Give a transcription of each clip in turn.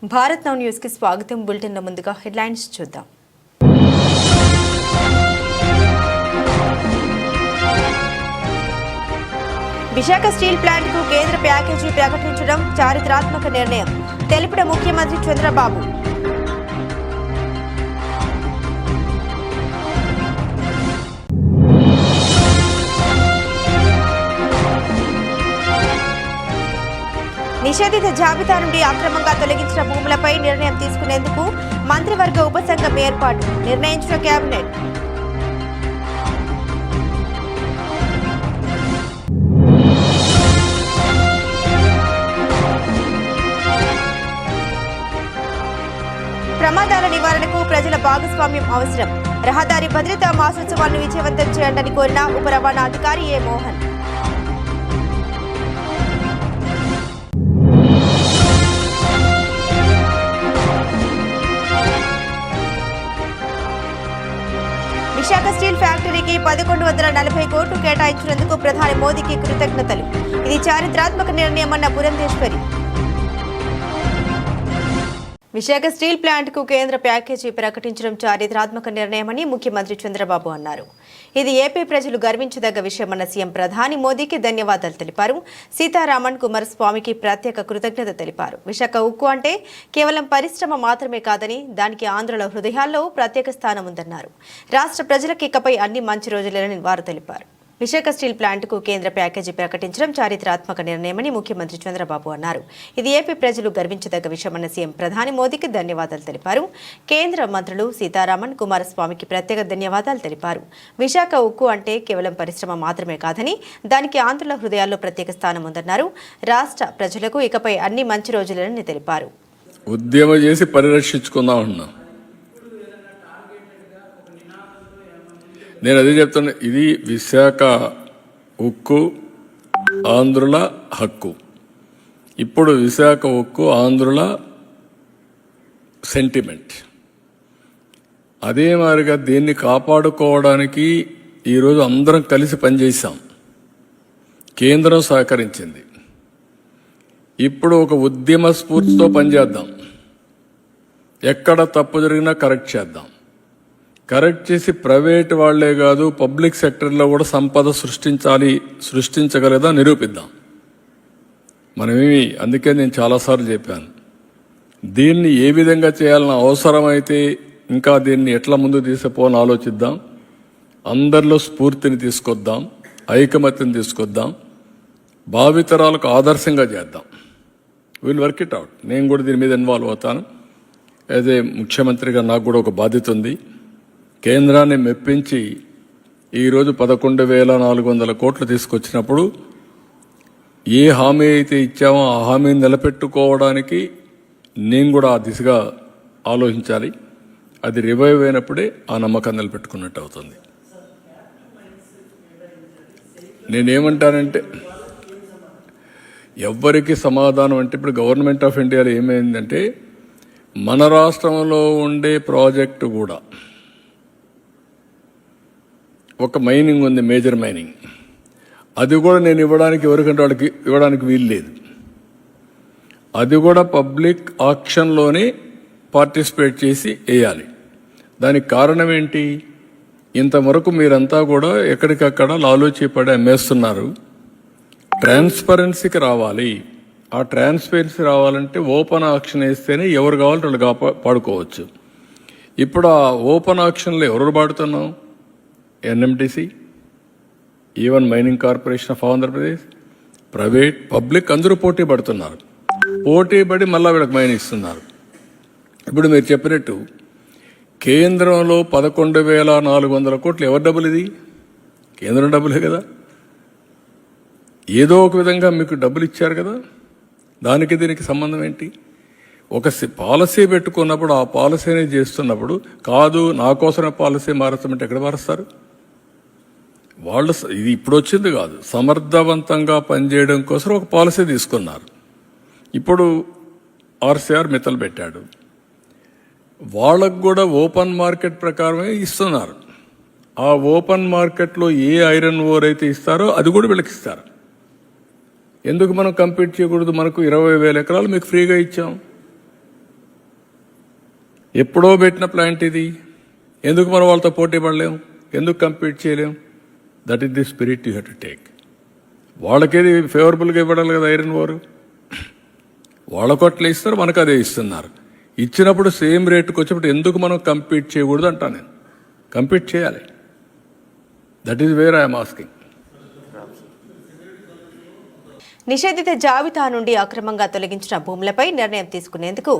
Bharat now news కి స్వాగతం. Bulletin లో ముందుగా హెడ్లైన్స్ చూద్దాం. విశాఖ స్టీల్ ప్లాంట్ కు కేంద్ర ప్యాకేజీ ప్రకటించడం చారిత్రాత్మక నిర్ణయం తెలిపిన ముఖ్యమంత్రి చంద్రబాబు. నిషేధిత జాబితా నుండి అక్రమంగా తొలగించిన భూములపై నిర్ణయం తీసుకునేందుకు మంత్రివర్గ ఉపసంఘం ఏర్పాటు నిర్ణయించిన కేబినెట్. ప్రమాదాల నివారణకు ప్రజల భాగస్వామ్యం అవసరం. రహదారి భద్రతా మాసోత్సవాలను విజయవంతం చేయాలని కోరిన ఉప రవాణా అధికారి ఏ మోహన్. విశాఖ స్టీల్ ఫ్యాక్టరీకి 1140 కోట్లు కేటాయించినందుకు ప్రధాని మోదీకి కృతజ్ఞతలు. ఇది చారిత్రాత్మక నిర్ణయమన్న పురంధేశ్వరి. విశాఖ స్టీల్ ప్లాంట్ కు కేంద్ర ప్యాకేజీ ప్రకటించడం చారిత్రాత్మక నిర్ణయమని ముఖ్యమంత్రి చంద్రబాబు అన్నారు. ఇది ఏపీ ప్రజలు గర్వించదగ్గ విషయమన్న సీఎం ప్రధాని మోదీకి ధన్యవాదాలు తెలిపారు. సీతారామన్ కుమారస్వామికి ప్రత్యేక కృతజ్ఞత తెలిపారు. విశాఖ ఉక్కు అంటే కేవలం పరిశ్రమ మాత్రమే కాదని దానికి ఆంధ్రుల హృదయాల్లో ప్రత్యేక స్థానం ఉందన్నారు. రాష్ట్ర ప్రజలకు ఇకపై అన్ని మంచి రోజులేనని వారు తెలిపారు. విశాఖ స్టీల్ ప్లాంట్ కు కేంద్ర ప్యాకేజీ ప్రకటించడం చారిత్రాత్మక నిర్ణయమని ముఖ్యమంత్రి చంద్రబాబు అన్నారు. ఇది ఏపీ ప్రజలు గర్వించదగ్గ విషయమన్న సీఎం ప్రధాని మోదీకి ధన్యవాదాలు తెలిపారు. కేంద్ర మంత్రులు సీతారామన్ కుమారస్వామికి ప్రత్యేక ధన్యవాదాలు తెలిపారు. విశాఖ ఉక్కు అంటే కేవలం పరిశ్రమ మాత్రమే కాదని దానికి ఆంధ్రుల హృదయాల్లో ప్రత్యేక స్థానం ఉందన్నారు. రాష్ట్ర ప్రజలకు ఇకపై అన్ని మంచి రోజులేనని తెలిపారు. ఉద్యమం చేసి పరిరక్షించుకుందాం అన్నా. నేను అదే చెప్తున్నా, ఇది విశాఖ ఉక్కు ఆంధ్రుల హక్కు. ఇప్పుడు విశాఖ ఉక్కు ఆంధ్రుల సెంటిమెంట్. అదే మాదిరిగా దీన్ని కాపాడుకోవడానికి ఈరోజు అందరం కలిసి పనిచేశాం. కేంద్రం సహకరించింది. ఇప్పుడు ఒక ఉద్యమ స్ఫూర్తితో పనిచేద్దాం. ఎక్కడ తప్పు జరిగినా కరెక్ట్ చేద్దాం. కరెక్ట్ చేసి ప్రైవేట్ వాళ్లే కాదు పబ్లిక్ సెక్టర్లో కూడా సంపద సృష్టించగలదా నిరూపిద్దాం. మనమేమి, అందుకే నేను చాలాసార్లు చెప్పాను, దీన్ని ఏ విధంగా చేయాలన్న అవసరమైతే ఇంకా దీన్ని ఎట్లా ముందుకు తీసుకుపోవాలని ఆలోచిద్దాం. అందరిలో స్ఫూర్తిని తీసుకొద్దాం, ఐకమత్యం తీసుకొద్దాం, భావితరాలకు ఆదర్శంగా చేద్దాం. Will work it out. నేను కూడా దీని మీద ఇన్వాల్వ్ అవుతాను. అదే ముఖ్యమంత్రిగా నాకు కూడా ఒక బాధ్యత ఉంది. కేంద్రాన్ని మెప్పించి ఈరోజు 11,400 కోట్లు తీసుకొచ్చినప్పుడు ఏ హామీ అయితే ఇచ్చామో ఆ హామీని నిలబెట్టుకోవడానికి నేను కూడా ఆ దిశగా ఆలోచించాలి. అది రివైవ్ అయినప్పుడే ఆ నమ్మకం నిలబెట్టుకున్నట్టు అవుతుంది. నేనేమంటానంటే, ఎవ్వరికి సమాధానం అంటే, ఇప్పుడు గవర్నమెంట్ ఆఫ్ ఇండియాలో ఏమైందంటే, మన రాష్ట్రంలో ఉండే ప్రాజెక్టు కూడా ఒక మైనింగ్ ఉంది, మేజర్ మైనింగ్. అది కూడా నేను ఎవరికంటే వాళ్ళకి ఇవ్వడానికి వీలు లేదు. అది కూడా పబ్లిక్ ఆక్షన్లోనే పార్టిసిపేట్ చేసి వేయాలి. దానికి కారణం ఏంటి? ఇంతవరకు మీరంతా కూడా ఎక్కడికక్కడ లాలూచీపడి అమ్మేస్తున్నారు. ట్రాన్స్పరెన్సీకి రావాలి. ఆ ట్రాన్స్పరెన్సీ రావాలంటే ఓపెన్ ఆక్షన్ వేస్తేనే ఎవరు కావాలంటే వాళ్ళు పాడుకోవచ్చు. ఇప్పుడు ఆ ఓపెన్ ఆక్షన్లో ఎవరు పాడుతున్నాం? NMDC, even mining corporation of Andhra Pradesh, private public అందరూ పోటీ పడుతున్నారు. పోటీ పడి మళ్ళా వీళ్ళకి మైనింగ్ ఇస్తున్నారు. ఇప్పుడు మీరు చెప్పినట్టు కేంద్రంలో 11,400 కోట్లు ఎవరి డబ్బులు? ఇది కేంద్రం డబ్బులే కదా. ఏదో ఒక విధంగా మీకు డబ్బులు ఇచ్చారు కదా. దానికి దీనికి సంబంధం ఏంటి? ఒక పాలసీ పెట్టుకున్నప్పుడు ఆ పాలసీని చేస్తున్నప్పుడు కాదు నా కోసమే పాలసీ మారుస్తామంటే ఎక్కడ మారుస్తారు? వాళ్ళు ఇది ఇప్పుడు వచ్చింది కాదు, సమర్థవంతంగా పనిచేయడం కోసం ఒక పాలసీ తీసుకున్నారు. ఇప్పుడు ఆర్సీఆర్ మిత్తలు పెట్టాడు. వాళ్ళకు కూడా ఓపెన్ మార్కెట్ ప్రకారమే ఇస్తున్నారు. ఆ ఓపెన్ మార్కెట్లో ఏ ఐరన్ ఓర్ అయితే ఇస్తారో అది కూడా వీళ్ళకి ఇస్తారు. ఎందుకు మనం కంపీట్ చేయకూడదు? మనకు 20,000 ఎకరాలు మీకు ఫ్రీగా ఇచ్చాం. ఎప్పుడో పెట్టిన ప్లాంట్ ఇది. ఎందుకు మనం వాళ్ళతో పోటీ పడలేం? ఎందుకు కంపీట్ చేయలేం? That is the spirit you have to take. వాళ్ళకేది ఫేవరబుల్గా ఇవ్వడాలి కదా ఐరన్ ఓర్. వాళ్ళకు అట్లా ఇస్తారు, మనకు అదే ఇస్తున్నారు. ఇచ్చినప్పుడు సేమ్ రేటుకి వచ్చినప్పుడు ఎందుకు మనం కంపీట్ చేయకూడదు అంటా నేను. కంపీట్ చేయాలి. That is where I'm asking. నిషేధిత జాబితా నుండి అక్రమంగా తొలగించిన భూములపై నిర్ణయం తీసుకునేందుకు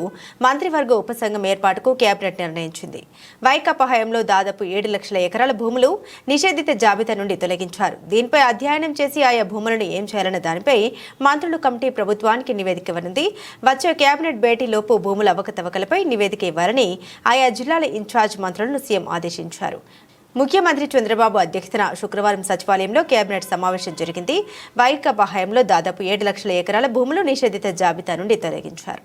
మంత్రివర్గ ఉపసంఘం ఏర్పాటుకు కేబినెట్ నిర్ణయించింది. వైకాపా హయాంలో దాదాపు 7 లక్షల ఎకరాల భూములు నిషేధిత జాబితా నుండి తొలగించారు. దీనిపై అధ్యయనం చేసి ఆయా భూములను ఏం చేయాలన్న దానిపై మంత్రుల కమిటీ ప్రభుత్వానికి నివేదిక ఇవ్వనుంది. వచ్చే కేబినెట్ భేటీలోపు భూముల అవకతవకలపై నివేదిక ఇవ్వాలని ఆయా జిల్లాల ఇన్ఛార్జ్ మంత్రులను సీఎం ఆదేశించారు. ముఖ్యమంత్రి చంద్రబాబు అధ్యక్షతన శుక్రవారం సచివాలయంలో కేబినెట్ సమావేశం జరిగింది. వైకాపా హయాంలో దాదాపు 7 లక్షల ఎకరాల భూములు నిషేధిత జాబితా నుండి తొలగించారు.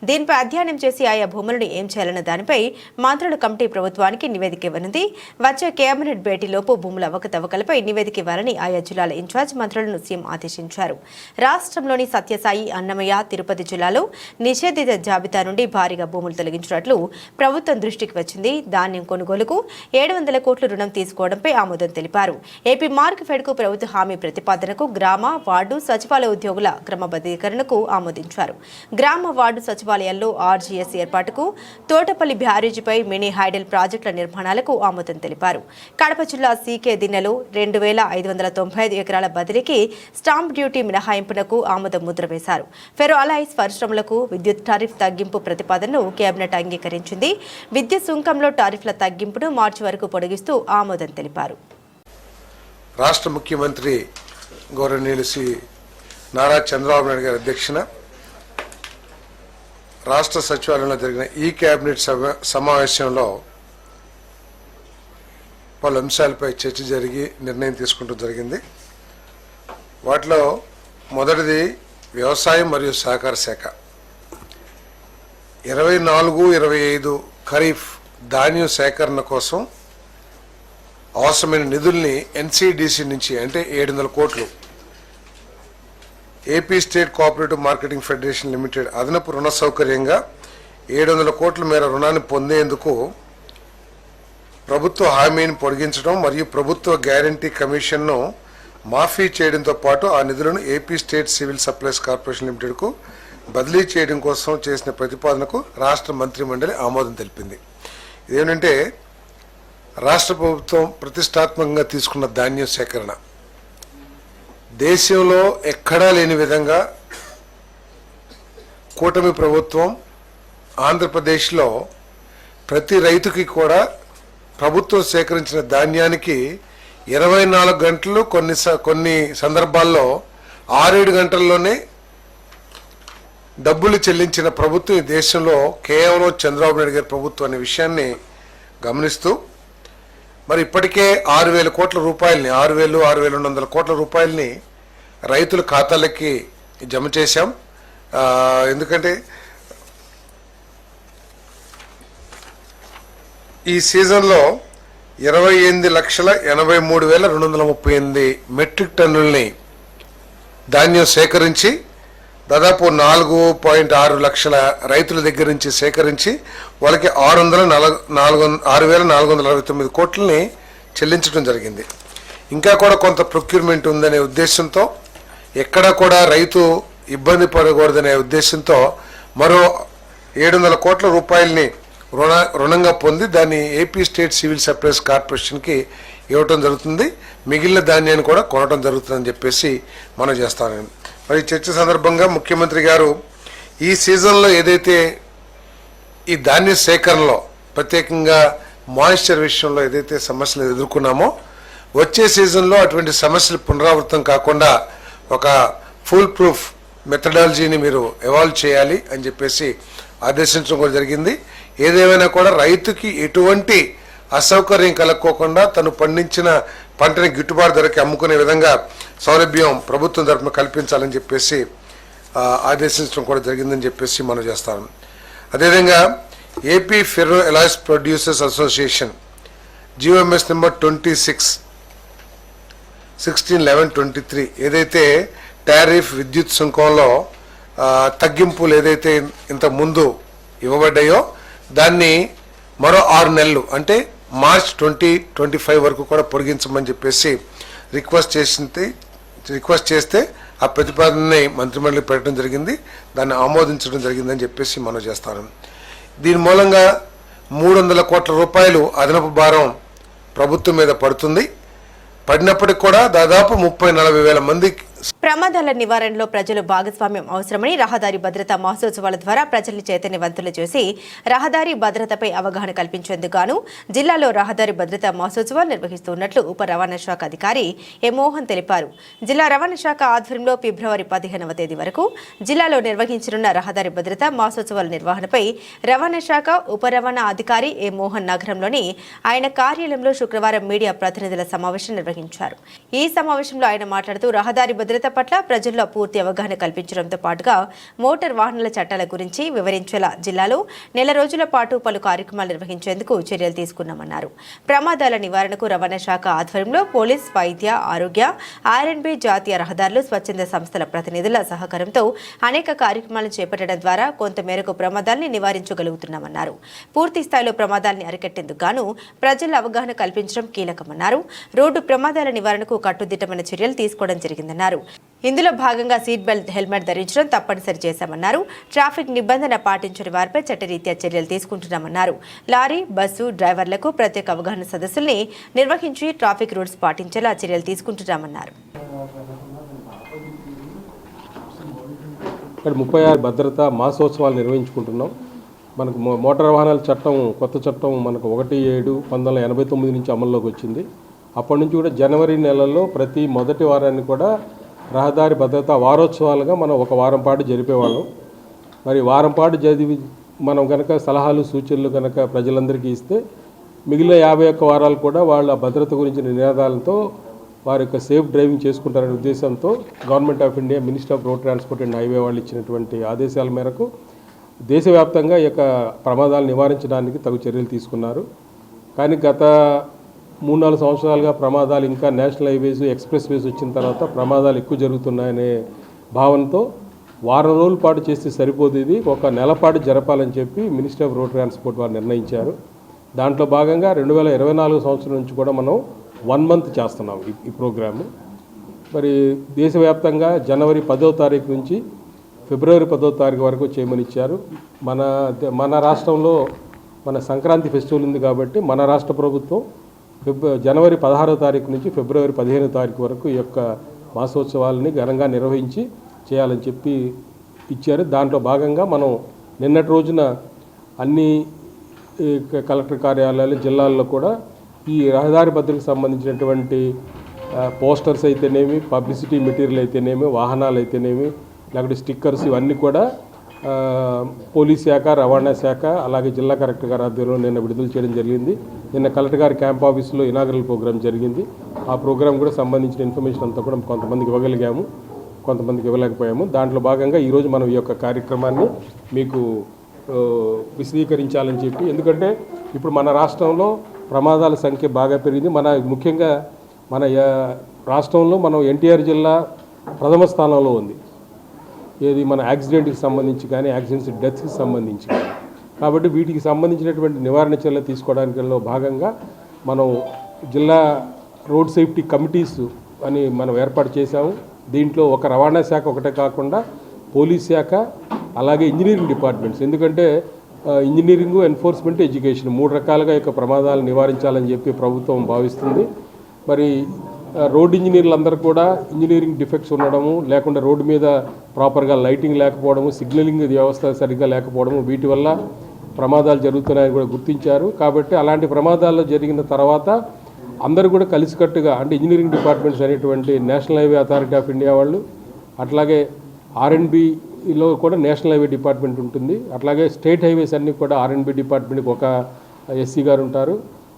దీనిపై అధ్యయనం చేసి ఆయా భూములను ఏం చేయాలన్న దానిపై మంత్రుల కమిటీ ప్రభుత్వానికి నివేదిక ఇవ్వనుంది. వచ్చే కేబినెట్ భేటీలోపు భూముల అవకతవకలపై నివేదిక ఇవ్వాలని ఆయా జిల్లాల ఇన్ఛార్జ్ మంత్రులను సీఎం ఆదేశించారు. రాష్ట్రంలోని సత్యసాయి, అన్నమయ్య, తిరుపతి జిల్లాలో నిషేధిత జాబితా నుండి భారీగా భూములు తొలగించినట్లు ప్రభుత్వం దృష్టికి వచ్చింది. ధాన్యం కొనుగోలుకు 700 కోట్ల రుణం తీసుకోవడంపై ఆమోదం తెలిపారు. ఏపీ మార్కెఫెడ్కు ప్రభుత్వ హామీ ప్రతిపాదనకు గ్రామ, వార్డు, సచివాలయ ఉద్యోగుల క్రమబద్ధీకరణకు ఆమోదించారు. గ్రామ, వార్డు సచివాలయాల్లో ఆర్జీఎస్ ఏర్పాటుకు, తోటపల్లి బ్యారేజీపై మినీ హైడల్ ప్రాజెక్టుల నిర్మాణాలకు ఆమోదం తెలిపారు. కడప జిల్లా సీకే దిన్నెలో 2595 ఎకరాల బదిలీకి స్టాంప్ డ్యూటీ మినహాయింపునకు ఆమోదం ముద్ర వేశారు. ఫెరో అలైస్ పరిశ్రమలకు విద్యుత్ టారిఫ్ తగ్గింపు ప్రతిపాదనను కేబినెట్ అంగీకరించింది. విద్యుత్ సుంకంలో టారిఫ్ల తగ్గింపును మార్చి వరకు పొడిగిస్తూ ఆమోదం తెలిపారు. రాష్ట్ర ముఖ్యమంత్రి గౌరవనీయులు శ్రీ నారా చంద్రబాబు నాయుడు గారి అధ్యక్షన రాష్ట్ర సచివాలయంలో జరిగిన ఈ కేబినెట్ సమావేశంలో పలు అంశాలపై చర్చ జరిగి నిర్ణయం తీసుకుంటూ జరిగింది. వాటిలో మొదటిది వ్యవసాయం మరియు సహకార శాఖ. 24-25 ఖరీఫ్ ధాన్యం సేకరణ కోసం అవసరమైన నిధుల్ని ఎన్సీడీసీ నుంచి అంటే 700 కోట్లు AP state cooperative marketing federation limited అదనపు రుణ సౌకర్యంగా 700 కోట్ల మేర రుణాన్ని పొందేందుకు ప్రభుత్వ హామీని పొడిగించడం మరియు ప్రభుత్వ గ్యారంటీ కమిషన్ను మాఫీ చేయడంతో పాటు ఆ నిధులను AP state civil supplies corporation లిమిటెడ్కు బదిలీ చేయడం కోసం చేసిన ప్రతిపాదనకు రాష్ట్ర మంత్రిమండలి ఆమోదం తెలిపింది. ఇదేంటంటే రాష్ట్ర ప్రభుత్వం ప్రతిష్టాత్మకంగా తీసుకున్న ధాన్యం సేకరణ దేశంలో ఎక్కడా లేని విధంగా కూటమి ప్రభుత్వం ఆంధ్రప్రదేశ్లో ప్రతి రైతుకి కూడా ప్రభుత్వం సేకరించిన ధాన్యానికి 24 గంటలు కొన్ని సందర్భాల్లో 6-7 గంటల్లోనే డబ్బులు చెల్లించిన ప్రభుత్వం ఈ దేశంలో కేవలం చంద్రబాబు నాయుడు గారి ప్రభుత్వం అనే విషయాన్ని గమనిస్తూ మరి ఇప్పటికే 6,000 కోట్ల రూపాయలని 6,200 కోట్ల రూపాయలని రైతుల ఖాతాలకి జమ చేశాం. ఎందుకంటే ఈ సీజన్లో 28,83,238 మెట్రిక్ టన్నుల్ని ధాన్యం సేకరించి దాదాపు 4.6 లక్షల రైతుల దగ్గర నుంచి సేకరించి వాళ్ళకి 6,469 కోట్లని చెల్లించడం జరిగింది. ఇంకా కూడా కొంత ప్రొక్యూర్మెంట్ ఉందనే ఉద్దేశంతో ఎక్కడా కూడా రైతు ఇబ్బంది పడకూడదనే ఉద్దేశంతో మరో 700 కోట్ల రూపాయలని రుణంగా పొంది దాన్ని ఏపీ స్టేట్ సివిల్ సప్లైస్ కార్పొరేషన్కి ఇవ్వటం జరుగుతుంది. మిగిలిన ధాన్యాన్ని కూడా కొనడం జరుగుతుందని చెప్పేసి మనం చేస్తాను. మరి చర్చ సందర్భంగా ముఖ్యమంత్రి గారు ఈ సీజన్లో ఏదైతే ఈ ధాన్య సేకరణలో ప్రత్యేకంగా మాయిశ్చర్ విషయంలో ఏదైతే సమస్యలు ఎదుర్కొన్నామో వచ్చే సీజన్లో అటువంటి సమస్యలు పునరావృతం కాకుండా ఒక ఫుల్ ప్రూఫ్ మెథడాలజీని మీరు ఎవాల్వ్ చేయాలి అని చెప్పేసి ఆదేశించడం కూడా జరిగింది. ఏదేమైనా కూడా రైతుకి ఎటువంటి అసౌకర్యం కలక్కోకుండా తను పండించిన పంటని గిట్టుబాటు ధరకి అమ్ముకునే విధంగా సౌలభ్యం ప్రభుత్వం తరఫున కల్పించాలని చెప్పేసి ఆదేశించడం కూడా జరిగిందని చెప్పేసి మనం చేస్తాం. అదేవిధంగా AP ferro alloys producers association GOMS number 26/11/23 ఏదైతే టారిఫ్ విద్యుత్ సుంకంలో తగ్గింపులు ఏదైతే ఇంత ముందు ఇవ్వబడ్డాయో దాన్ని మరో 6 నెలలు అంటే మార్చ్ 2025 వరకు కూడా పొడిగించమని చెప్పేసి రిక్వెస్ట్ చేస్తే ఆ ప్రతిపాదనని మంత్రిమండలి పెట్టడం జరిగింది. దాన్ని ఆమోదించడం జరిగిందని చెప్పేసి మనం చేస్తాను. దీని మూలంగా 300 కోట్ల రూపాయలు అదనపు భారం ప్రభుత్వం మీద పడినప్పటికి కూడా దాదాపు 30-40 వేల మంది. ప్రమాదాల నివారణలో ప్రజలు భాగస్వామ్యం అవసరమని రహదారి భద్రతా మహోత్సవాల ద్వారా ప్రజల్ని చైతన్యవంతులు చేసి రహదారి భద్రతపై అవగాహన కల్పించేందుకు గాను జిల్లాలో రహదారి భద్రతా మహోత్సవాలు నిర్వహిస్తున్నట్లు ఉప రవాణా శాఖ అధికారి ఎ మోహన్ తెలిపారు. జిల్లా రవాణా శాఖ ఆధ్వర్యంలో ఫిబ్రవరి 15వ తేదీ వరకు జిల్లాలో నిర్వహించనున్న రహదారి భద్రతా మహోత్సవాల నిర్వహణపై రవాణా శాఖ ఉప రవాణా అధికారి ఎ మోహన్ నగరంలోని ఆయన కార్యాలయంలో శుక్రవారం మీడియా ప్రతినిధుల సమావేశం నిర్వహించారు. ఈ సమావేశంలో ఆయన మాట్లాడుతూ రహదారి భద్రత పట్ల ప్రజల్లో పూర్తి అవగాహన కల్పించడంతో పాటుగా మోటార్ వాహనాల చట్టాల గురించి వివరించేలా జిల్లాలో నెల రోజుల పాటు పలు కార్యక్రమాలు నిర్వహించేందుకు చర్యలు తీసుకున్నామన్నారు. ప్రమాదాల నివారణకు రవాణా శాఖ ఆధ్వర్యంలో పోలీస్, వైద్య, ఆరోగ్య, ఆర్ఎండ్బి, జాతీయ రహదారులు, స్వచ్ఛంద సంస్థల ప్రతినిధుల సహకారంతో అనేక కార్యక్రమాలను చేపట్టడం ద్వారా కొంత మేరకు ప్రమాదాల్ని నివారించగలుగుతున్నామన్నారు. పూర్తి స్థాయిలో ప్రమాదాల్ని అరికట్టేందుకు గాను ప్రజల అవగాహన కల్పించడం కీలకమన్నారు. రోడ్డు ప్రమాదాల నివారణకు కట్టుదిట్టమైన చర్యలు తీసుకోవడం జరిగిందన్నారు. ఇందులో భాగంగా సీట్ బెల్ట్, హెల్మెట్ ధరించడం తప్పనిసరి చేశామన్నారు. ట్రాఫిక్ నిబంధన పాటించని వారిపై చట్టరీత్యా చర్యలు తీసుకుంటున్నామన్నారు. లారీ, బస్సు డ్రైవర్లకు ప్రత్యేక అవగాహన సదస్సుల్ని నిర్వహించి ట్రాఫిక్ రూల్స్ పాటించేలా చర్యలు తీసుకుంటున్నామన్నారు. 36 భద్రతా మాసోత్సవాలు నిర్వహించుకుంటున్నాం. మనకు మోటార్ వాహనాల చట్టం, కొత్త చట్టం మనకు 1/7/1989 నుంచి అమల్లోకి వచ్చింది. అప్పటి నుంచి కూడా జనవరి నెలలో ప్రతి మొదటి వారాన్ని కూడా రహదారి భద్రతా వారోత్సవాలుగా మనం ఒక వారం పాటు జరిపేవాళ్ళం. మరి వారం పాటు జరిపి మనం కనుక సలహాలు, సూచనలు కనుక ప్రజలందరికీ ఇస్తే మిగిలిన 51 వారాలు కూడా వాళ్ళ భద్రత గురించిన నినాదాలతో వారి యొక్క సేఫ్ డ్రైవింగ్ చేసుకుంటారనే ఉద్దేశంతో government of India, minister of road transport and highway వాళ్ళు ఇచ్చినటువంటి ఆదేశాల మేరకు దేశవ్యాప్తంగా ఈ యొక్క ప్రమాదాలు నివారించడానికి తగు చర్యలు తీసుకున్నారు. కానీ గత 3-4 సంవత్సరాలుగా ప్రమాదాలు ఇంకా నేషనల్ హైవేస్, ఎక్స్ప్రెస్ వేస్ వచ్చిన తర్వాత ప్రమాదాలు ఎక్కువ జరుగుతున్నాయనే భావనతో వారం రోజుల పాటు చేస్తే సరిపోదు, ఇది ఒక నెల పాటు జరపాలని చెప్పి మినిస్టర్ ఆఫ్ రోడ్ ట్రాన్స్పోర్ట్ వారు నిర్ణయించారు. దాంట్లో భాగంగా 2024 సంవత్సరం నుంచి కూడా మనం 1 మంత్ చేస్తున్నాం ఈ ప్రోగ్రాము. మరి దేశవ్యాప్తంగా జనవరి 10వ తారీఖు నుంచి ఫిబ్రవరి 10వ తారీఖు వరకు చేయమని ఇచ్చారు. మన రాష్ట్రంలో మన సంక్రాంతి ఫెస్టివల్ ఉంది కాబట్టి మన రాష్ట్ర ప్రభుత్వం జనవరి 16వ తారీఖు నుంచి ఫిబ్రవరి 15వ తారీఖు వరకు ఈ యొక్క మాసోత్సవాలని ఘనంగా నిర్వహించి చేయాలని చెప్పి ఇచ్చారు. దాంట్లో భాగంగా మనం నిన్నటి రోజున అన్ని కలెక్టర్ కార్యాలయాలు, జిల్లాల్లో కూడా ఈ రహదారి భద్రతకు సంబంధించినటువంటి పోస్టర్స్ అయితేనేమి, పబ్లిసిటీ మెటీరియల్ అయితేనేమి, వాహనాలు అయితేనేమి, లేకపోతే స్టిక్కర్స్, ఇవన్నీ కూడా పోలీస్ శాఖ, రవాణా శాఖ, అలాగే జిల్లా కలెక్టర్ గారి ఆధ్వర్యంలో నిన్న విడుదల చేయడం జరిగింది. నిన్న కలెక్టర్ గారి క్యాంప్ ఆఫీస్లో ఇనాగరల్ ప్రోగ్రామ్ జరిగింది. ఆ ప్రోగ్రామ్ కూడా సంబంధించిన ఇన్ఫర్మేషన్ అంతా కూడా కొంతమందికి ఇవ్వగలిగాము, కొంతమందికి ఇవ్వలేకపోయాము. దాంట్లో భాగంగా ఈరోజు మనం ఈ యొక్క కార్యక్రమాన్ని మీకు విశదీకరించాలని చెప్పి, ఎందుకంటే ఇప్పుడు మన రాష్ట్రంలో ప్రమాదాల సంఖ్య బాగా పెరిగింది. ముఖ్యంగా మన రాష్ట్రంలో మనం ఎన్టీఆర్ జిల్లా ప్రథమ స్థానంలో ఉంది. ఏది మన యాక్సిడెంట్కి సంబంధించి కానీ, యాక్సిడెంట్స్ డెత్స్కి సంబంధించి కానీ. కాబట్టి వీటికి సంబంధించినటువంటి నివారణ చర్యలు తీసుకోవడానికి భాగంగా మనం జిల్లా రోడ్ సేఫ్టీ కమిటీస్ అని మనం ఏర్పాటు చేశాము. దీంట్లో ఒక రవాణా శాఖ ఒకటే కాకుండా పోలీస్ శాఖ, అలాగే ఇంజనీరింగ్ డిపార్ట్మెంట్స్, ఎందుకంటే ఇంజనీరింగ్, ఎన్ఫోర్స్మెంట్, ఎడ్యుకేషన్ 3 రకాలుగా యొక్క ప్రమాదాలు నివారించాలని చెప్పి ప్రభుత్వం భావిస్తుంది. మరి రోడ్ ఇంజనీర్లందరూ కూడా ఇంజనీరింగ్ డిఫెక్ట్స్ ఉండడము, లేకుండా రోడ్డు మీద ప్రాపర్గా లైటింగ్ లేకపోవడము, సిగ్నలింగ్ వ్యవస్థ సరిగ్గా లేకపోవడము, వీటి వల్ల ప్రమాదాలు జరుగుతున్నాయని కూడా గుర్తించారు. కాబట్టి అలాంటి ప్రమాదాలు జరిగిన తర్వాత అందరూ కూడా కలిసికట్టుగా, అంటే ఇంజనీరింగ్ డిపార్ట్మెంట్స్ అనేటువంటి national highway authority of India వాళ్ళు, అట్లాగే ఆర్ఎండ్బిలో కూడా నేషనల్ హైవే డిపార్ట్మెంట్ ఉంటుంది, అట్లాగే స్టేట్ హైవేస్ అన్నీ కూడా ఆర్ఎండ్బి డిపార్ట్మెంట్కి ఒక ఎస్సీ గారు ఉంటారు,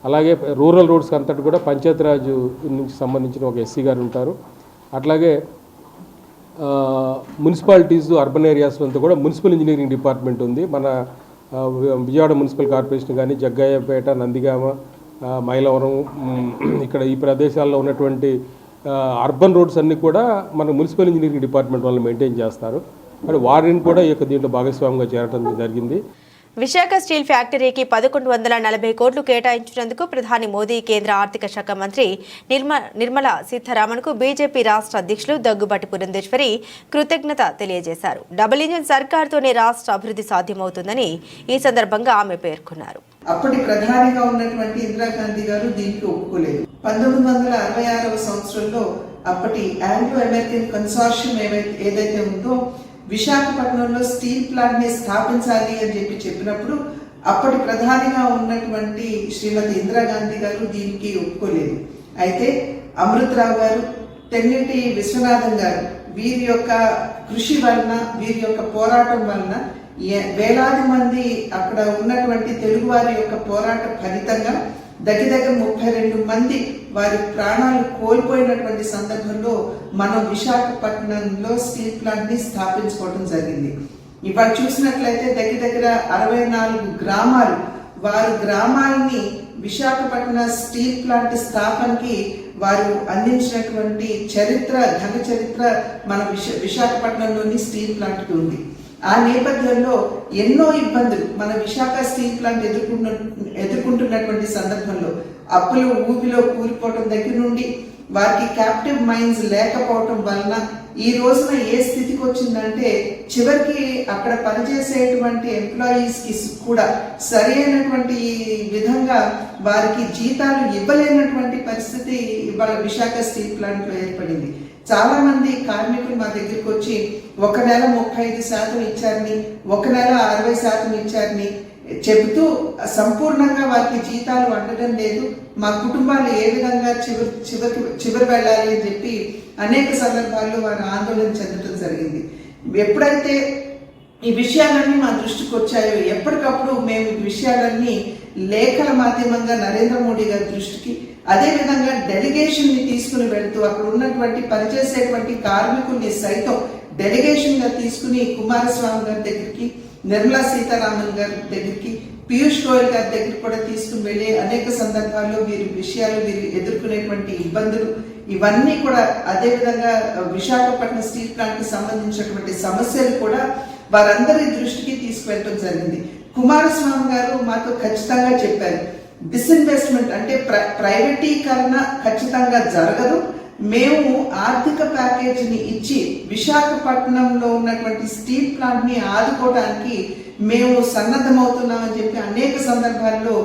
అలాగే రూరల్ రోడ్స్కి అంతటి కూడా పంచాయతీరాజ్ నుంచి సంబంధించిన ఒక ఎస్సీ గారు ఉంటారు, అట్లాగే మున్సిపాలిటీస్, అర్బన్ ఏరియాస్లో అంతా కూడా మున్సిపల్ ఇంజనీరింగ్ డిపార్ట్మెంట్ ఉంది. మన విజయవాడ మున్సిపల్ కార్పొరేషన్ కానీ, జగ్గయ్యపేట, నందిగామ, మైలవరం, ఇక్కడ ఈ ప్రదేశాల్లో ఉన్నటువంటి అర్బన్ రోడ్స్ అన్నీ కూడా మన మున్సిపల్ ఇంజనీరింగ్ డిపార్ట్మెంట్ వాళ్ళు మెయింటైన్ చేస్తారు. మరి వారిని కూడా ఈ యొక్క దీంట్లో భాగస్వామ్యంగా చేరడం జరిగింది. విశాఖ స్టీల్ ఫ్యాక్టరీకి 1140 కోట్లు కేటాయించినందుకు ప్రధాని మోదీ, కేంద్ర ఆర్థిక శాఖ మంత్రి నిర్మలా సీతారామన్కు బీజేపీ రాష్ట్ర అధ్యక్షులు దగ్గుబాటి పురంధేశ్వరి కృతజ్ఞత తెలియజేశారు. డబుల్ ఇంజిన్ సర్కార్తోనే రాష్ట్ర అభివృద్ధి సాధ్యమవుతుందని ఈ సందర్భంగా ఆమె పేర్కొన్నారు. అప్పటి ప్రధానిగా ఉన్నటువంటి ఇందిరాగాంధీ గారు దీనికి ఒప్పుకోలేదు. 1966వ సంవత్సరంలో అప్పటి ఆంగ్లో అమెరికన్ కన్సార్షియం ఏదైతే ఉందో విశాఖపట్నంలో స్టీల్ ప్లాంట్ ని స్థాపించాలి అని చెప్పినప్పుడు అప్పటి ప్రధానిగా ఉన్నటువంటి శ్రీమతి ఇందిరాగాంధీ గారు దీనికి ఒప్పుకోలేదు. అయితే అమృతరావు గారు, తెన్నిటి విశ్వనాథన్ గారు వీరి యొక్క కృషి వలన, వీరి యొక్క పోరాటం వలన వేలాది మంది అక్కడ ఉన్నటువంటి తెలుగువారి యొక్క పోరాట ఫలితంగా దగ్గర 32 మంది వారి ప్రాణాలు కోల్పోయినటువంటి సందర్భంలో మనం విశాఖపట్నంలో స్టీల్ ప్లాంట్ ని స్థాపించుకోవడం జరిగింది. ఇవాళ చూసినట్లయితే దగ్గర 64 గ్రామాలు, వారి గ్రామాలని విశాఖపట్నం స్టీల్ ప్లాంట్ స్థాపనకి వారు అందించినటువంటి చరిత్ర, ఘన చరిత్ర మన విశాఖపట్నంలోని స్టీల్ ప్లాంట్కి ఉంది. ఆ నేపథ్యంలో ఎన్నో ఇబ్బందులు మన విశాఖ స్టీల్ ప్లాంట్ ఎదుర్కొంటున్నటువంటి సందర్భంలో అప్పులు ఊబిలో కూలిపోవటం దగ్గర నుండి వారికి క్యాప్టివ్ మైన్స్ లేకపోవటం వలన ఈ రోజున ఏ స్థితికి వచ్చిందంటే చివరికి అక్కడ పనిచేసేటువంటి ఎంప్లాయీస్ కి కూడా సరైనటువంటి విధంగా వారికి జీతాలు ఇవ్వలేనటువంటి పరిస్థితి ఇవాళ విశాఖ స్టీల్ ప్లాంట్ లో ఏర్పడింది. చాలా మంది కార్మికులు మా దగ్గరికి వచ్చి ఒక నెల 35% ఇచ్చారని, ఒక నెల 60% ఇచ్చారని చెబుతూ సంపూర్ణంగా వారికి జీతాలు అందడం లేదు, మా కుటుంబాలు ఏ విధంగా చివరి వెళ్ళాలి అని చెప్పి అనేక సందర్భాల్లో వారు ఆందోళన చెందడం జరిగింది. ఎప్పుడైతే ఈ విషయాలన్నీ మా దృష్టికి వచ్చాయో ఎప్పటికప్పుడు మేము ఈ విషయాలన్నీ లేఖల మాధ్యమంగా నరేంద్ర మోడీ గారి దృష్టికి, అదే విధంగా డెలిగేషన్ ని తీసుకుని వెళ్తూ అక్కడ ఉన్నటువంటి పనిచేసేటువంటి కార్మికుల్ని సైతం డెలిగేషన్ గా తీసుకుని కుమారస్వామి గారి దగ్గరికి, నిర్మలా సీతారామన్ గారి దగ్గరికి, పీయూష్ గోయల్ గారి దగ్గరికి కూడా తీసుకుని వెళ్ళి అనేక సందర్భాల్లో వీరి విషయాలు, వీరు ఎదుర్కొనేటువంటి ఇబ్బందులు ఇవన్నీ కూడా, అదే విధంగా విశాఖపట్నం స్టీల్ ప్లాంట్ కి సంబంధించినటువంటి సమస్యలు కూడా వారందరి దృష్టికి తీసుకువెళ్ళడం జరిగింది. కుమారస్వామి గారు మాతో ఖచ్చితంగా చెప్పారు, డిస్ఇన్వెస్ట్మెంట్ అంటే ప్రైవేటీకరణ ఖచ్చితంగా జరగదు, మేము ఆర్థిక ప్యాకేజీని ఇచ్చి విశాఖపట్నంలో ఉన్నటువంటి స్టీల్ ప్లాంట్ ని ఆదుకోవడానికి మేము సన్నద్ధమవుతున్నామని చెప్పి అనేక సందర్భాల్లో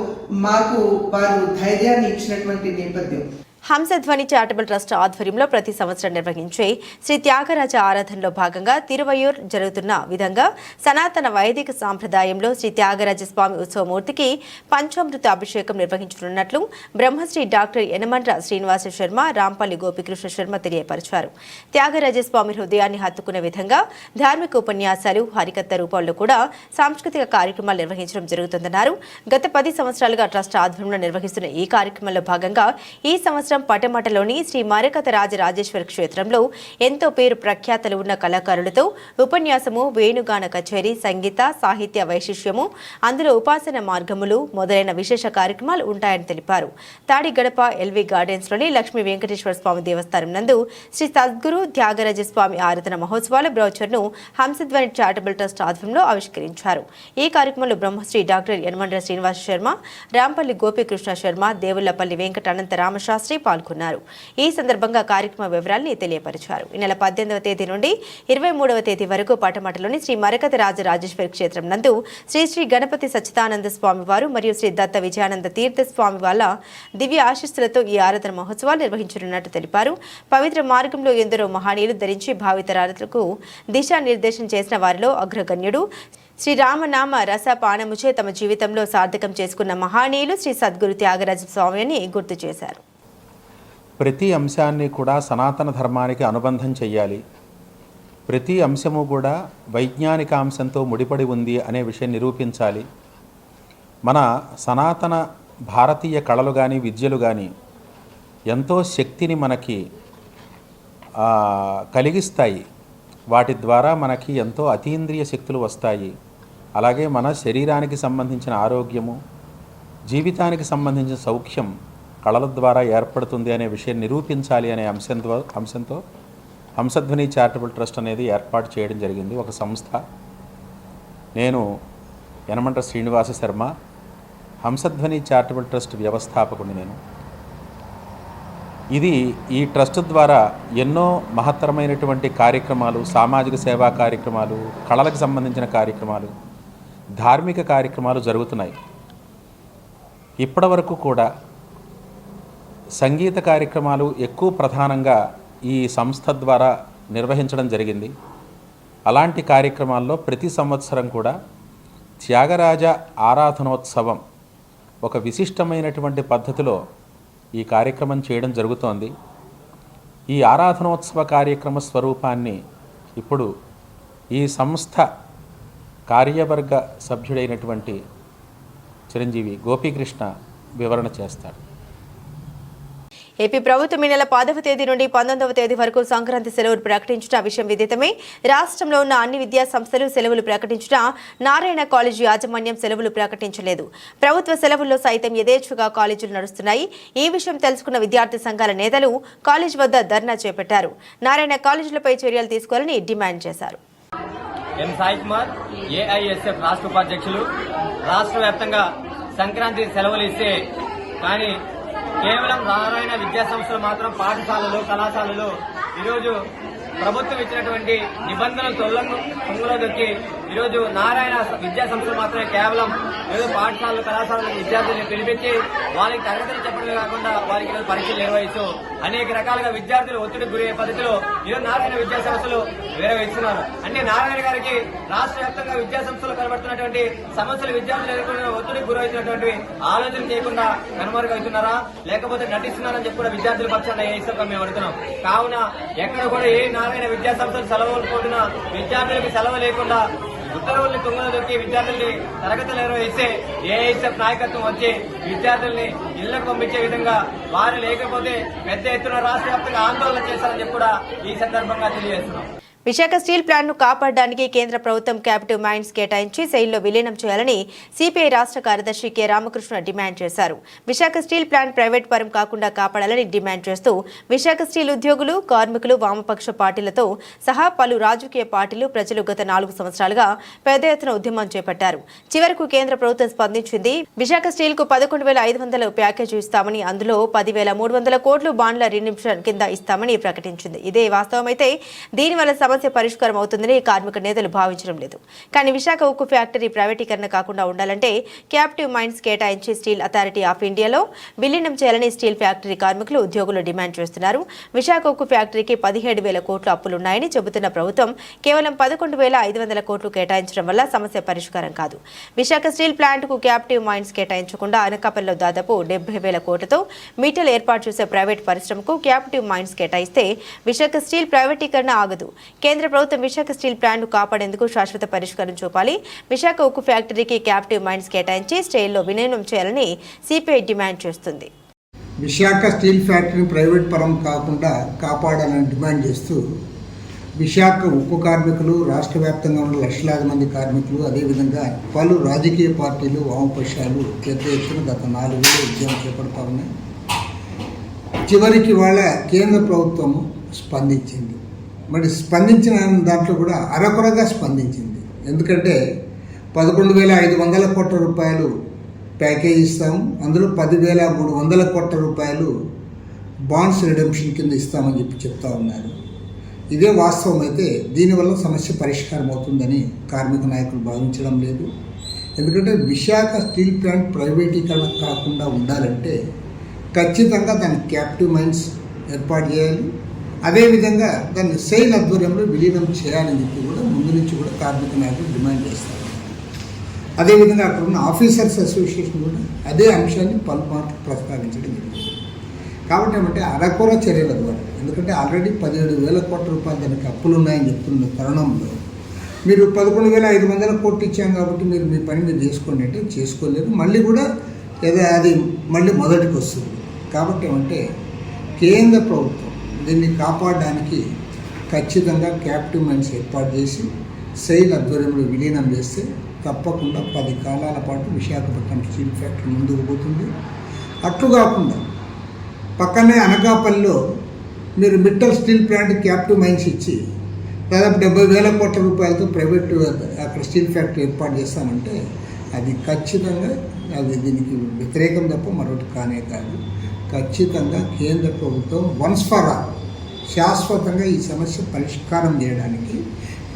మాకు వారు ధైర్యాన్ని ఇచ్చినటువంటి నేపథ్యం. హంసధ్వని చారిటబుల్ ట్రస్ట్ ఆధ్వర్యంలో ప్రతి సంవత్సరం నిర్వహించే శ్రీ త్యాగరాజ ఆరాధనలో భాగంగా తిరువయ్యూర్ జరుగుతున్న విధంగా సనాతన వైదిక సాంప్రదాయంలో శ్రీ త్యాగరాజ స్వామి ఉత్సవమూర్తికి పంచామృత అభిషేకం నిర్వహించనున్నట్లు బ్రహ్మశ్రీ డాక్టర్ యనమండ్ర శ్రీనివాస శర్మ, రాంపల్లి గోపికృష్ణ శర్మ తెలియపరిచారు. త్యాగరాజ స్వామి హృదయాన్ని హత్తుకునే విధంగా ధార్మిక ఉపన్యాసాలు, హరికథ రూపాల్లో కూడా సాంస్కృతిక కార్యక్రమాలు నిర్వహించడం జరుగుతుందన్నారు. గత 10 సంవత్సరాలుగా ట్రస్ట్ ఆధ్వర్యంలో నిర్వహిస్తున్న ఈ కార్యక్రమంలో భాగంగా ఈ సంవత్సరం పటమటలోని శ్రీ మరకత రాజరాజేశ్వర క్షేత్రంలో ఎంతో పేరు ప్రఖ్యాతలు ఉన్న కళాకారులతో ఉపన్యాసము, వేణుగాన కచేరీ, సంగీత సాహిత్య వైశిష్యము, అందులో ఉపాసన మార్గములు మొదలైన విశేష కార్యక్రమాలు ఉంటాయని తెలిపారు. తాడిగడప ఎల్వి గార్డెన్స్ లోని లక్ష్మీ వెంకటేశ్వర స్వామి దేవస్థానం నందు శ్రీ సద్గురు త్యాగరాజ స్వామి ఆరాధన మహోత్సవాల బ్రౌచర్ను హంసధ్వని చారిటబుల్ ట్రస్ట్ ఆధ్వర్యంలో ఆవిష్కరించారు. ఈ కార్యక్రమంలో బ్రహ్మశ్రీ డాక్టర్ యనమండ్ర శ్రీనివాస శర్మ, రాంపల్లి గోపికృష్ణ శర్మ, దేవుళ్లపల్లి వెంకట అనంత రామశాస్త్రి పాల్గొన్నారు. ఈ సందర్భంగా కార్యక్రమ వివరాల్ని తెలియపరిచారు. ఈ నెల 18వ తేదీ నుండి 23వ తేదీ వరకు పటమటలోని శ్రీ మరకత రాజరాజేశ్వరి క్షేత్రం నందు శ్రీ గణపతి సచ్చిదానంద స్వామి వారు మరియు శ్రీ దత్త విజయానంద తీర్థ స్వామి వాళ్ళ దివ్య ఆశీస్సులతో ఈ ఆరాధన మహోత్సవాలు నిర్వహించనున్నట్టు తెలిపారు. పవిత్ర మార్గంలో ఎందరో మహనీయులు ధరించి భావితరాలకు దిశానిర్దేశం చేసిన వారిలో అగ్రగణ్యుడు శ్రీరామనామ రస పానముచే తమ జీవితంలో సార్థకం చేసుకున్న మహనీయులు శ్రీ సద్గురు త్యాగరాజ స్వామి అని గుర్తు చేశారు. ప్రతి అంశాన్ని కూడా సనాతన ధర్మానికి అనుబంధం చెయ్యాలి. ప్రతి అంశము కూడా వైజ్ఞానిక అంశంతో ముడిపడి ఉంది అనే విషయం నిరూపించాలి. మన సనాతన భారతీయ కళలు కానీ, విద్యలు కానీ ఎంతో శక్తిని మనకి కలిగిస్తాయి. వాటి ద్వారా మనకి ఎంతో అతీంద్రియ శక్తులు వస్తాయి. అలాగే మన శరీరానికి సంబంధించిన ఆరోగ్యము, జీవితానికి సంబంధించిన సౌఖ్యం కళల ద్వారా ఏర్పడుతుంది అనే విషయం నిరూపించాలి అనే అంశంతో హంసధ్వని చారిటబుల్ ట్రస్ట్ అనేది ఏర్పాటు చేయడం జరిగింది. ఒక సంస్థ. నేను యనమండ్ర శ్రీనివాస శర్మ, హంసధ్వని చారిటబుల్ ట్రస్ట్ వ్యవస్థాపకుడిని నేను. ఈ ట్రస్ట్ ద్వారా ఎన్నో మహత్తరమైనటువంటి కార్యక్రమాలు, సామాజిక సేవా కార్యక్రమాలు, కళలకు సంబంధించిన కార్యక్రమాలు, ధార్మిక కార్యక్రమాలు జరుగుతున్నాయి. ఇప్పటి వరకు కూడా సంగీత కార్యక్రమాలు ఎక్కువ ప్రధానంగా ఈ సంస్థ ద్వారా నిర్వహించడం జరిగింది. అలాంటి కార్యక్రమాల్లో ప్రతి సంవత్సరం కూడా త్యాగరాజ ఆరాధనోత్సవం ఒక విశిష్టమైనటువంటి పద్ధతిలో ఈ కార్యక్రమం చేయడం జరుగుతోంది. ఈ ఆరాధనోత్సవ కార్యక్రమ స్వరూపాన్ని ఇప్పుడు ఈ సంస్థ కార్యవర్గ సభ్యుడైనటువంటి చిరంజీవి గోపీకృష్ణ వివరణ చేస్తాడు. ఏపీ ప్రభుత్వం ఈ నెల 10వ తేదీ నుండి 19వ తేదీ వరకు సంక్రాంతి సెలవులు ప్రకటించిన విషయం విదితమే. రాష్ట్రంలో ఉన్న అన్ని విద్యా సంస్థలు సెలవులు ప్రకటించిన నారాయణ కాలేజీ యాజమాన్యం సెలవులు ప్రకటించలేదు. ప్రభుత్వ సెలవుల్లో సైతం యథేచ్ఛగా కాలేజీలు నడుస్తున్నాయి. ఈ విషయం తెలుసుకున్న విద్యార్థి సంఘాల నేతలు కాలేజీ వద్ద ధర్నా చేపట్టారు. నారాయణ కాలేజీలపై చర్యలు తీసుకోవాలని డిమాండ్ చేశారు. ఏఐఎస్ఎఫ్ రాష్ట్ర ఉపాధ్యక్షులు. రాష్ట్ర వ్యాప్తంగా సంక్రాంతి సెలవులు ఇస్తే కానీ కేవలం నారాయణ విద్యా సంస్థలు మాత్రం పాఠశాలలు, కళాశాలలు ఈరోజు ప్రభుత్వం ఇచ్చినటువంటి నిబంధనలు తొంగలో దొక్కి ఈరోజు నారాయణ విద్యా సంస్థలు మాత్రమే కేవలం ఏదో పాఠశాలలు, కళాశాలల విద్యార్థులను పిలిపించి వాళ్ళకి తరగతులు చెప్పడమే కాకుండా వారికి ఈరోజు పరీక్షలు నిర్వహిస్తూ అనేక రకాలుగా విద్యార్థులు ఒత్తిడికి గురయ్యే పద్ధతిలో ఈరోజు నారాయణ విద్యా సంస్థలు నిర్వహిస్తున్నారు. అంటే నారాయణ గారికి రాష్ట్ర వ్యాప్తంగా విద్యా సంస్థలు కనబడుతున్నటువంటి సమస్యలు విద్యార్థులు ఎదుర్కొనే ఒత్తిడికి గురవుతున్నటువంటి ఆలోచన చేయకుండా కనుమరుగవుతున్నారా, లేకపోతే నటిస్తున్నారని చెప్పి కూడా విద్యార్థుల పక్షాన ఏసంగా మేము అడుగుతున్నాం. కావున ఎక్కడ కూడా ఏ నారాయణ విద్యా సంస్థలు సెలవులు పోతున్నా విద్యార్థులకు సెలవు లేకుండా ఉత్తర్వుల్ని తుంగలో దొక్కి విద్యార్థుల్ని తరగతులు నిర్వహిస్తే ఏఐఎస్ఎఫ్ నాయకత్వం వచ్చి విద్యార్థుల్ని ఇళ్లకు పంపించే విధంగా వారు లేకపోతే పెద్ద ఎత్తున రాష్ట్ర వ్యాప్తంగా ఆందోళన చేశారని చెప్పి కూడా ఈ సందర్భంగా తెలియజేస్తున్నాం. విశాఖ స్టీల్ ప్లాంట్ ను కాపాడడానికి కేంద్ర ప్రభుత్వం క్యాపిటివ్ మైన్స్ కేటాయించి సెయిల్లో విలీనం చేయాలని సిపిఐ రాష్ట్ర కార్యదర్శి కె రామకృష్ణ డిమాండ్ చేశారు. విశాఖ స్టీల్ ప్లాంట్ ప్రైవేట్ పరం కాకుండా కాపాడాలని డిమాండ్ చేస్తూ విశాఖ స్టీల్ ఉద్యోగులు, కార్మికులు, వామపక్ష పార్టీలతో సహా పలు రాజకీయ పార్టీలు, ప్రజలు గత 4 సంవత్సరాలుగా పెద్ద ఎత్తున ఉద్యమం చేపట్టారు. చివరకు కేంద్ర ప్రభుత్వం స్పందించింది. విశాఖ స్టీల్ కు 11,500 ప్యాకేజీ ఇస్తామని, అందులో 10,300 కోట్లు బాండ్ల రిడెంప్షన్ కింద ఇస్తామని ప్రకటించింది. ఇదే వాస్తవమైతే దీనివల్ల సమస్య పరిష్కారం అవుతుందని కార్మిక నేతలు భావించడం లేదు. కానీ విశాఖ ఉక్కు ఫ్యాక్టరీ ప్రైవేటీకరణ కాకుండా ఉండాలంటే క్యాపిటివ్ మైన్స్ కేటాయించి స్టీల్ అథారిటీ ఆఫ్ ఇండియాలో విలీనం చేయాలని స్టీల్ ఫ్యాక్టరీ కార్మికులు, ఉద్యోగులు డిమాండ్ చేస్తున్నారు. విశాఖ ఉక్కు ఫ్యాక్టరీకి 17,000 కోట్ల అప్పులున్నాయని చెబుతున్న ప్రభుత్వం కేవలం 11,500 కోట్లు కేటాయించడం వల్ల సమస్య పరిష్కారం కాదు. విశాఖ స్టీల్ ప్లాంట్ కు క్యాపిటివ్ మైన్స్ కేటాయించకుండా అనకాపల్లిలో దాదాపు 70,000 కోట్లతో మీటలు ఏర్పాటు చేసే ప్రైవేట్ పరిశ్రమకు క్యాపిటివ్ మైన్స్ కేటాయిస్తే విశాఖ స్టీల్ ప్రైవేటీకరణ ఆగదు. కేంద్ర ప్రభుత్వం విశాఖ స్టీల్ ప్లాంట్ ను కాపాడేందుకు శాశ్వత పరిష్కారం చూపాలి. విశాఖ ఉక్కు ఫ్యాక్టరీకి క్యాపిటివ్ మైన్స్ కేటాయించి స్టీల్లో విలీనం చేయాలని సిపిఐ డిమాండ్ చేస్తుంది. విశాఖ స్టీల్ ఫ్యాక్టరీ ప్రైవేట్ పరం కాకుండా కాపాడాలని డిమాండ్ చేస్తూ విశాఖ ఉక్కు కార్మికులు, రాష్ట్ర వ్యాప్తంగా ఉన్న లక్షలాది మంది కార్మికులు, అదేవిధంగా పలు రాజకీయ పార్టీలు, వామపక్షాలు పెద్ద ఎత్తున గత 4 ఏళ్ళు ఉద్యమం చేపడతా ఉన్నాయి. చివరికి వాళ్ళ కేంద్ర ప్రభుత్వం స్పందించింది. మరి స్పందించిన దాంట్లో కూడా అరకొరగా స్పందించింది. ఎందుకంటే 11,500 కోట్ల రూపాయలు ప్యాకేజ్ ఇస్తాము, అందులో 10,300 కోట్ల రూపాయలు బాండ్స్ రిడెంప్షన్ కింద ఇస్తామని చెప్తా ఉన్నారు. ఇదే వాస్తవం అయితే దీనివల్ల సమస్య పరిష్కారం అవుతుందని కార్మిక నాయకులు భావించడం లేదు. ఎందుకంటే విశాఖ స్టీల్ ప్లాంట్ ప్రైవేటీకరణ కాకుండా ఉండాలంటే ఖచ్చితంగా దాని క్యాపిటివ్ మైన్స్ ఏర్పాటు చేయాలి. అదేవిధంగా దాన్ని సెయిల్ ఆధ్వర్యంలో విలీనం చేయాలని చెప్పి కూడా ముందు నుంచి కూడా కార్మిక నాయకులు డిమాండ్ చేస్తారు. అదేవిధంగా అక్కడ ఉన్న ఆఫీసర్స్ అసోసియేషన్ కూడా అదే అంశాన్ని పలుమార్లు ప్రస్తావించడం జరిగింది. కాబట్టి ఏమంటే అరకొర చర్యల ద్వారా, ఎందుకంటే ఆల్రెడీ 17,000 కోట్ల రూపాయలు దానికి అప్పులు ఉన్నాయని చెప్తున్న తరుణంలో మీరు 11,500 కోట్లు ఇచ్చాం కాబట్టి మీరు మీ పని మీరు చేసుకోండి అంటే చేసుకోలేరు. మళ్ళీ కూడా అది మళ్ళీ మొదటికి వస్తుంది. కాబట్టి ఏమంటే కేంద్ర ప్రభుత్వం దీన్ని కాపాడడానికి ఖచ్చితంగా క్యాపిటివ్ మైన్స్ ఏర్పాటు చేసి సెయిల్ ఆధ్వర్యంలో విలీనం చేస్తే తప్పకుండా 10 కాలాల పాటు విశాఖపట్నం స్టీల్ ఫ్యాక్టరీ ముందుకు పోతుంది. అట్లు కాకుండా పక్కనే అనకాపల్లిలో మీరు Mittal steel plant captive mines ఇచ్చి దాదాపు 70,000 కోట్ల రూపాయలతో ప్రైవేట్ అక్కడ స్టీల్ ఫ్యాక్టరీ ఏర్పాటు చేస్తామంటే అది ఖచ్చితంగా అది దీనికి వ్యతిరేకం తప్ప మరొకటి కానే కాదు. ఖచ్చితంగా కేంద్ర ప్రభుత్వం వన్స్ ఫర్ ఆల్ శాశ్వతంగా ఈ సమస్య పరిష్కారం చేయడానికి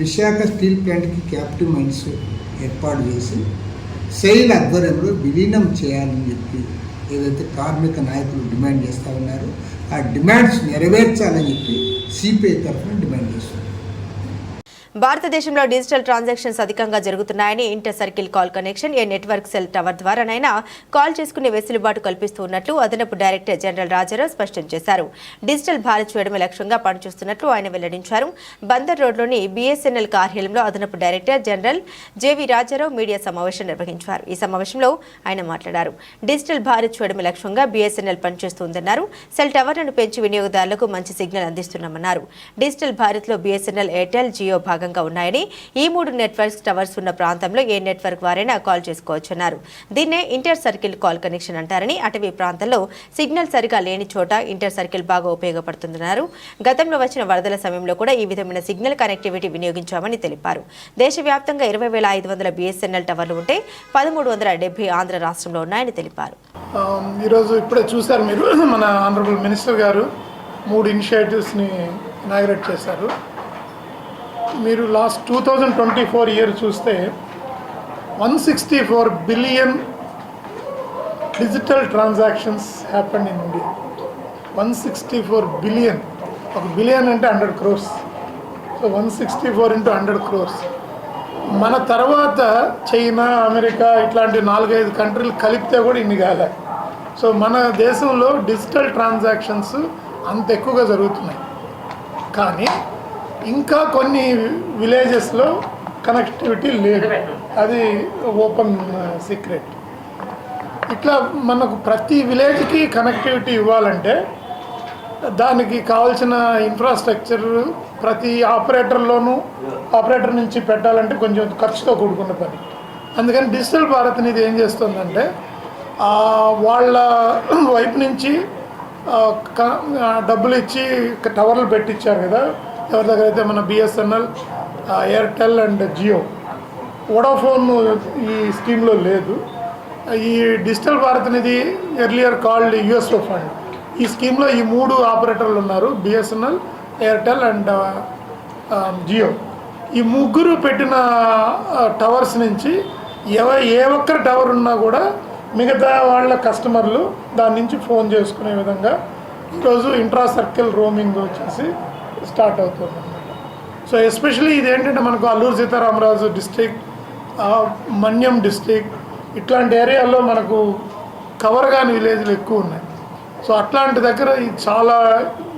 విశాఖ స్టీల్ ప్లాంట్కి క్యాపిటల్ మైన్స్ ఏర్పాటు చేసి సెయిల్ ఆధ్వర్యంలో విలీనం చేయాలని చెప్పి ఏదైతే కార్మిక నాయకులు డిమాండ్ చేస్తూ ఉన్నారో ఆ డిమాండ్స్ నెరవేర్చాలని చెప్పి సిపిఐ తరఫున డిమాండ్ చేస్తున్నారు. భారతదేశంలో డిజిటల్ ట్రాన్సాక్షన్స్ అధికంగా జరుగుతున్నాయని ఇంటర్ సర్కిల్ కాల్ కనెక్షన్ ఏ నెట్వర్క్ సెల్ టవర్ ద్వారానైనా కాల్ చేసుకునే వెసులుబాటు కల్పిస్తూ ఉన్నట్లు అదనపు డైరెక్టర్ జనరల్ రాజారావు స్పష్టం చేశారు. డిజిటల్ భారత్ చేయడమే లక్ష్యంగా పనిచేస్తున్నట్లు ఆయన వెల్లడించారు. బందర్ రోడ్లోని బీఎస్ఎన్ఎల్ కార్యాలయంలో అదనపు director general J V Rajarao media సమావేశం నిర్వహించారు. ఈ సమావేశంలో ఆయన మాట్లాడారు. డిజిటల్ భారత్ చేయడమే లక్ష్యంగా బీఎస్ఎన్ఎల్ పనిచేస్తుందన్నారు. సెల్ టవర్లను పెంచి వినియోగదారులకు మంచి సిగ్నల్ అందిస్తున్నామన్నారు. డిజిటల్ భారత్లో బీఎస్ఎన్ఎల్, ఎయిర్టెల్, జియో భాగంగా ఉన్నాయని ఈ 3 నెట్వర్క్ టవర్స్ ఉన్న ప్రాంతంలో ఏ నెట్వర్క్ వారైనా కాల్ చేసుకోవచ్చన్నారు. దీన్నే ఇంటర్ సర్కిల్ కాల్ కనెక్షన్ అంటారని, అటవీ ప్రాంతంలో సిగ్నల్ సరిగా లేని చోట ఇంటర్ సర్కిల్ బాగా ఉపయోగపడుతుందన్నారు. గతంలో వచ్చిన వరదల సమయంలో కూడా ఈ విధమైన సిగ్నల్ కనెక్టివిటీ వినియోగించామని తెలిపారు. దేశవ్యాప్తంగా 20,500 బీఎస్ఎన్ఎల్ టవర్లు ఉంటే 1,370 ఆంధ్ర రాష్ట్రంలో ఉన్నాయని తెలిపారు. ఈరోజు ఇప్పుడే చూశారు మీరు, మన ఆనరబుల్ మినిస్టర్ గారు 3 ఇనిషియేటివ్స్ని ఇనాగ్రేట్ చేశారు. మీరు లాస్ట్ 2024 ఇయర్ చూస్తే 164 billion digital transactions happened in India. 164 billion, ఒక బిలియన్ అంటే 100 crores. So 164 into 100 crores. మన తర్వాత చైనా, అమెరికా ఇట్లాంటి 4-5 కంట్రీలు కలిపితే కూడా ఇన్ని కాలే. సో మన దేశంలో డిజిటల్ ట్రాన్సాక్షన్స్ అంత ఎక్కువగా జరుగుతున్నాయి. కానీ ఇంకా కొన్ని విలేజెస్లో కనెక్టివిటీ లేదు, అది ఓపెన్ సీక్రెట్. ఇట్లా మనకు ప్రతి విలేజ్కి కనెక్టివిటీ ఇవ్వాలంటే దానికి కావాల్సిన ఇన్ఫ్రాస్ట్రక్చర్ ప్రతి ఆపరేటర్ నుంచి పెట్టాలంటే కొంచెం ఖర్చుతో కూడుకున్న పని. అందుకని డిజిటల్ భారత్ అనేది ఏం చేస్తుందంటే వాళ్ళ వైపు నుంచి డబ్బులు ఇచ్చి టవర్లు పెట్టించారు కదా, ఎవరి దగ్గర అయితే మన BSNL, Airtel and Jio. Vodafone ఈ స్కీమ్లో లేదు. ఈ డిజిటల్ భారత్ అనేది ఎర్లియర్ కాల్డ్ యుఎస్ఓ ఫండ్. ఈ స్కీమ్లో ఈ 3 ఆపరేటర్లు ఉన్నారు, బిఎస్ఎన్ఎల్, ఎయిర్టెల్ అండ్ జియో. ఈ 3 పెట్టిన టవర్స్ నుంచి ఏ ఒక్కరి టవర్ ఉన్నా కూడా మిగతా వాళ్ళ కస్టమర్లు దాని నుంచి ఫోన్ చేసుకునే విధంగా ఈరోజు ఇంట్రా సర్కిల్ రోమింగ్ వచ్చేసి స్టార్ట్ అవుతుంది అన్నమాట. సో ఎస్పెషలీ ఇదేంటంటే మనకు అల్లూరు సీతారామరాజు డిస్ట్రిక్ట్, మన్యం డిస్ట్రిక్ట్ ఇట్లాంటి ఏరియాల్లో మనకు కవర్ కాని విలేజ్లు ఎక్కువ ఉన్నాయి. సో అట్లాంటి దగ్గర ఇది చాలా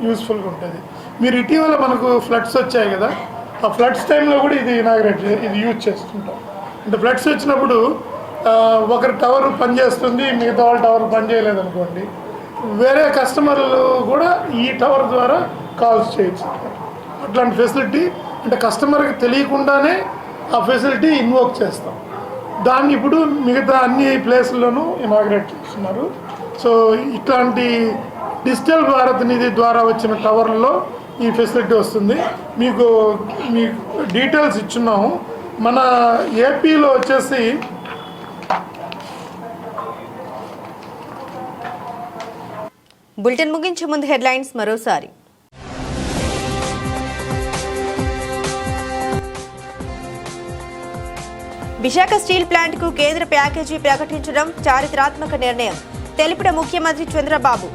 యూస్ఫుల్గా ఉంటుంది. మీరు ఇటీవల మనకు ఫ్లడ్స్ వచ్చాయి కదా, ఆ ఫ్లడ్స్ టైంలో కూడా ఇది ఇది యూజ్ చేస్తుంటాం. అంటే ఫ్లడ్స్ వచ్చినప్పుడు ఒకరి టవర్ పనిచేస్తుంది, మిగతా వాళ్ళ టవర్ పనిచేయలేదు అనుకోండి, వేరే కస్టమర్లు కూడా ఈ టవర్ ద్వారా కాల్స్ చేయొచ్చు. అట్లాంటి ఫెసిలిటీ అంటే కస్టమర్కి తెలియకుండానే ఆ ఫెసిలిటీ ఇన్వోక్ చేస్తాం. దాన్ని ఇప్పుడు మిగతా అన్ని ప్లేసుల్లోనూ ఇనాగ్రేట్ చేస్తున్నారు. సో ఇట్లాంటి డిజిటల్ భారత్ నిధి ద్వారా వచ్చిన టవర్లలో ఈ ఫెసిలిటీ వస్తుంది. మీకు డీటెయిల్స్ ఇచ్చున్నాము. మన ఏపీలో వచ్చేసి బులెటిన్ ముగించే ముందు హెడ్లైన్స్ మరోసారి. విశాఖ స్టీల్ ప్లాంట్కు కేంద్ర ప్యాకేజీ ప్రకటించడం చారిత్రాత్మక నిర్ణయం తెలిపిన ముఖ్యమంత్రి చంద్రబాబు.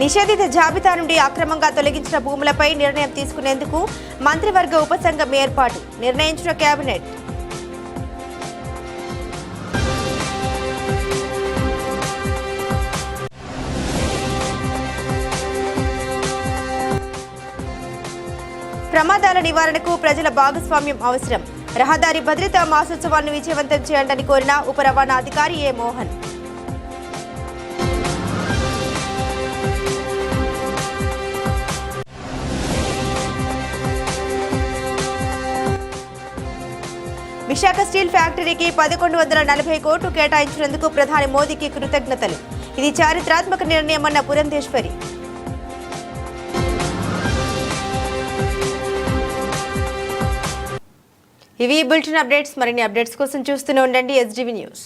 నిషేధిత జాబితా నుండి అక్రమంగా తొలగించిన భూములపై నిర్ణయం తీసుకునేందుకు మంత్రివర్గ ఉపసంఘం ఏర్పాటు నిర్ణయించిన కేబినెట్. ప్రమాదాల నివారణకు ప్రజల భాగస్వామ్యం అవసరం. రహదారి భద్రతా మాసోత్సవాలను విజయవంతం చేయాలని కోరిన ఉప రవాణా అధికారి ఏ మోహన్. విశాఖ స్టీల్ ఫ్యాక్టరీకి 1,140 కోట్లు కేటాయించినందుకు ప్రధాని మోదీకి కృతజ్ఞతలు. ఇది చారిత్రాత్మక నిర్ణయమన్న పురంధేశ్వరి. ఇవి బులెటిన్ అప్డేట్స్. మరిన్ని అప్డేట్స్ కోసం చూస్తూనే ఉండండి SDV న్యూస్.